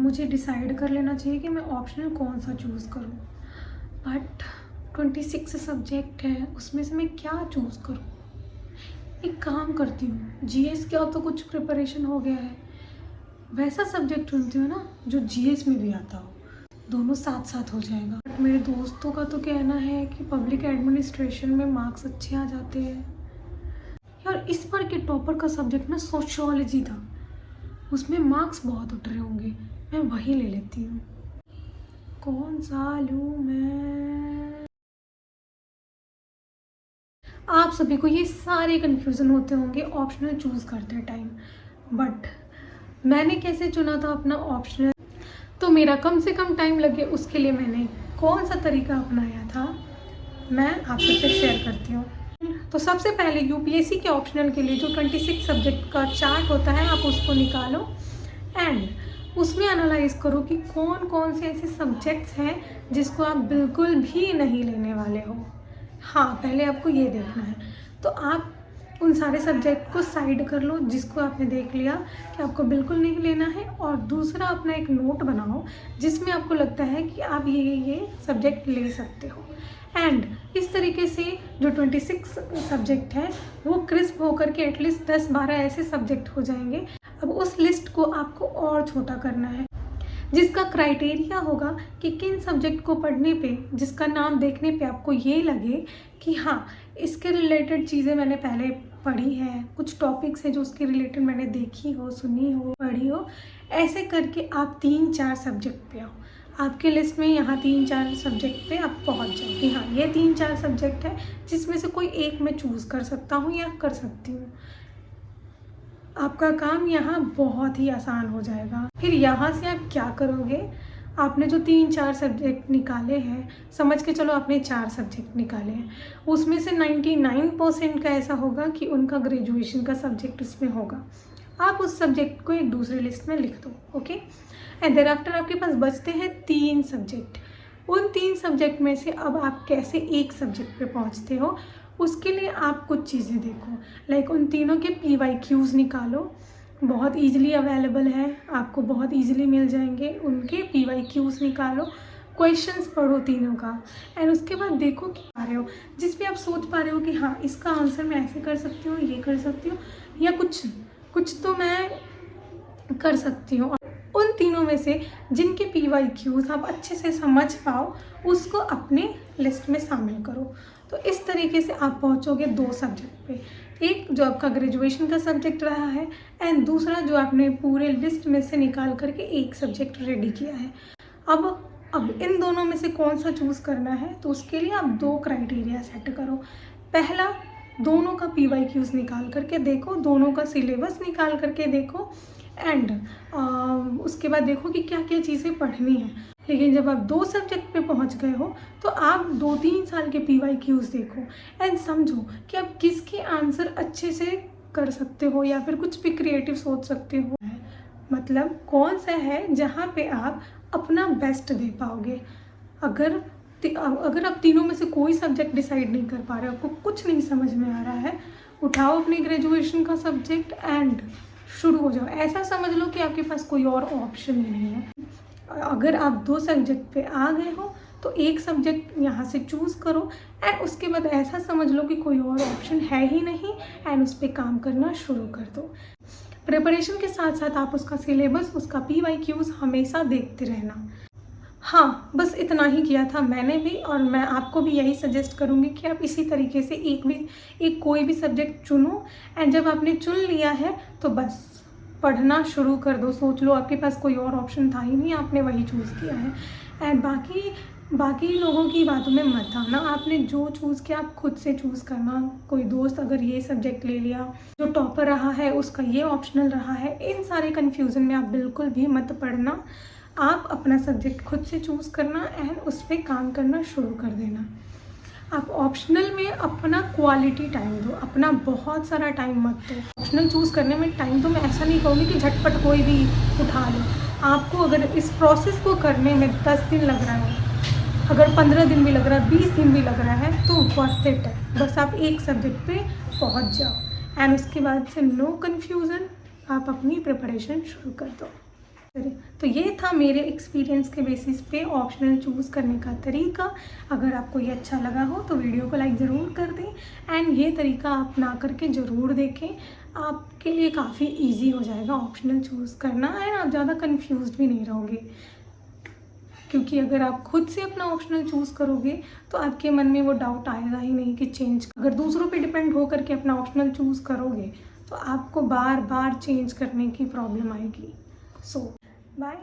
मुझे डिसाइड कर लेना चाहिए कि मैं ऑप्शनल कौन सा चूज़ करूँ, बट 26 सब्जेक्ट है, उसमें से मैं क्या चूज़ करूँ? एक काम करती हूँ, जीएस का तो कुछ प्रिपरेशन हो गया है, वैसा सब्जेक्ट चुनती हूँ ना जो जीएस में भी आता हो, दोनों साथ साथ हो जाएगा। बट मेरे दोस्तों का तो कहना है कि पब्लिक एडमिनिस्ट्रेशन में मार्क्स अच्छे आ जाते हैं। यार इस बार के टॉपर का सब्जेक्ट ना सोशियोलॉजी था, उसमें मार्क्स बहुत उठ रहे होंगे, मैं वही ले लेती हूँ। कौन सा लूँ मैं? आप सभी को ये सारे कन्फ्यूज़न होते होंगे ऑप्शनल चूज़ करते टाइम, बट मैंने कैसे चुना था अपना ऑप्शनल, तो मेरा कम से कम टाइम लगे उसके लिए मैंने कौन सा तरीका अपनाया था, मैं आपके साथ शेयर करती हूँ। तो सबसे पहले यूपीएससी के ऑप्शनल के लिए जो 26 सब्जेक्ट का चार्ट होता है, आप उसको निकालो एंड उसमें एनालाइज करो कि कौन कौन से ऐसे सब्जेक्ट्स हैं जिसको आप बिल्कुल भी नहीं लेने वाले हो। हाँ, पहले आपको ये देखना है, तो आप उन सारे सब्जेक्ट को साइड कर लो जिसको आपने देख लिया कि आपको बिल्कुल नहीं लेना है, और दूसरा अपना एक नोट बनाओ जिसमें आपको लगता है कि आप ये सब्जेक्ट ले सकते हो। एंड इस तरीके से जो 26 सब्जेक्ट है वो क्रिस्प होकर के एटलीस्ट 10-12 ऐसे सब्जेक्ट हो जाएंगे। अब उस लिस्ट को आपको और छोटा करना है, जिसका क्राइटेरिया होगा कि किन सब्जेक्ट को पढ़ने पे, जिसका नाम देखने पे आपको ये लगे कि हाँ इसके रिलेटेड चीज़ें मैंने पहले पढ़ी हैं, कुछ टॉपिक्स हैं जो उसके रिलेटेड मैंने देखी हो, सुनी हो, पढ़ी हो। ऐसे करके आप 3-4 सब्जेक्ट पे आओ, आपके लिस्ट में यहाँ 3-4 सब्जेक्ट पे आप पहुँच जाओ कि हाँ ये 3-4 सब्जेक्ट है जिसमें से कोई एक मैं चूज़ कर सकता हूँ या कर सकती हूँ। आपका काम यहाँ बहुत ही आसान हो जाएगा। फिर यहाँ से आप क्या करोगे, आपने जो 3-4 सब्जेक्ट निकाले हैं, समझ के चलो आपने 4 सब्जेक्ट निकाले हैं, उसमें से 99% का ऐसा होगा कि उनका ग्रेजुएशन का सब्जेक्ट उसमें होगा। आप उस सब्जेक्ट को एक दूसरी लिस्ट में लिख दो, ओके। एंड देयर आफ्टर आपके पास बचते हैं 3 सब्जेक्ट। उन 3 सब्जेक्ट में से अब आप कैसे एक सब्जेक्ट पे पहुंचते हो, उसके लिए आप कुछ चीज़ें देखो, लाइक उन तीनों के PYQs निकालो, बहुत ईजिली अवेलेबल है, आपको बहुत ईजिली मिल जाएंगे। उनके PYQs निकालो, क्वेश्चंस पढ़ो तीनों का, एंड उसके बाद देखो कि पा रहे हो जिस पे आप सोच पा रहे हो कि हाँ इसका आंसर मैं ऐसे कर सकती हूँ, ये कर सकती हूँ, या कुछ तो मैं कर सकती हूँ। उन तीनों में से जिनके PYQs आप अच्छे से समझ पाओ उसको अपने लिस्ट में शामिल करो। तो इस तरीके से आप पहुँचोगे 2 सब्जेक्ट पे, एक जो आपका ग्रेजुएशन का सब्जेक्ट रहा है एंड दूसरा जो आपने पूरे लिस्ट में से निकाल करके एक सब्जेक्ट रेडी किया है। अब इन दोनों में से कौन सा चूज़ करना है, तो उसके लिए आप 2 क्राइटेरिया सेट करो। पहला, दोनों का PYQs निकाल करके देखो, दोनों का सिलेबस निकाल करके देखो, एंड उसके बाद देखो कि क्या क्या चीज़ें पढ़नी है। लेकिन जब आप 2 सब्जेक्ट पे पहुंच गए हो तो आप 2-3 साल के PYQs देखो एंड समझो कि आप किसके आंसर अच्छे से कर सकते हो या फिर कुछ भी क्रिएटिव सोच सकते हो। मतलब कौन सा है जहाँ पे आप अपना बेस्ट दे पाओगे। अगर आप तीनों में से कोई सब्जेक्ट डिसाइड नहीं कर पा रहे हो, आपको कुछ नहीं समझ में आ रहा है, उठाओ अपनी ग्रेजुएशन का सब्जेक्ट एंड शुरू हो जाओ। ऐसा समझ लो कि आपके पास कोई और ऑप्शन ही नहीं है। अगर आप 2 सब्जेक्ट पे आ गए हो तो एक सब्जेक्ट यहाँ से चूज़ करो एंड उसके बाद ऐसा समझ लो कि कोई और ऑप्शन है ही नहीं एंड उस पर काम करना शुरू कर दो। प्रिपरेशन के साथ साथ आप उसका सिलेबस, उसका PYQs हमेशा देखते रहना। हाँ, बस इतना ही किया था मैंने भी, और मैं आपको भी यही सजेस्ट करूँगी कि आप इसी तरीके से एक कोई भी सब्जेक्ट चुनो एंड जब आपने चुन लिया है तो बस पढ़ना शुरू कर दो। सोच लो आपके पास कोई और ऑप्शन था ही नहीं, आपने वही चूज़ किया है। एंड बाकी लोगों की बातों में मत आना, आपने जो चूज़ किया आप खुद से चूज़ करना। कोई दोस्त अगर ये सब्जेक्ट ले लिया, जो टॉपर रहा है उसका ये ऑप्शनल रहा है, इन सारे कन्फ्यूज़न में आप बिल्कुल भी मत पढ़ना। आप अपना सब्जेक्ट खुद से चूज़ करना एंड उस पर काम करना शुरू कर देना। आप ऑप्शनल में अपना क्वालिटी टाइम दो, अपना बहुत सारा टाइम मत दो। ऑप्शनल चूज़ करने में टाइम तो मैं ऐसा नहीं कहूँगी कि झटपट कोई भी उठा लो। आपको अगर इस प्रोसेस को करने में 10 दिन लग रहा है, अगर 15 दिन भी लग रहा है, 20 दिन भी लग रहा है, तो वर्थ इट है। बस आप एक सब्जेक्ट पे पहुँच जाओ एंड उसके बाद से नो कन्फ्यूज़न, आप अपनी प्रिपरेशन शुरू कर दो। तो ये था मेरे एक्सपीरियंस के बेसिस पे ऑप्शनल चूज़ करने का तरीका। अगर आपको ये अच्छा लगा हो तो वीडियो को लाइक ज़रूर कर दें एंड ये तरीका अपना करके ज़रूर देखें। आपके लिए काफ़ी इजी हो जाएगा ऑप्शनल चूज़ करना एंड आप ज़्यादा कंफ्यूज्ड भी नहीं रहोगे, क्योंकि अगर आप खुद से अपना ऑप्शनल चूज़ करोगे तो आपके मन में वो डाउट आएगा ही नहीं कि चेंज। अगर दूसरों पे डिपेंड हो करके अपना ऑप्शनल चूज़ करोगे तो आपको बार बार चेंज करने की प्रॉब्लम आएगी। सो बाय।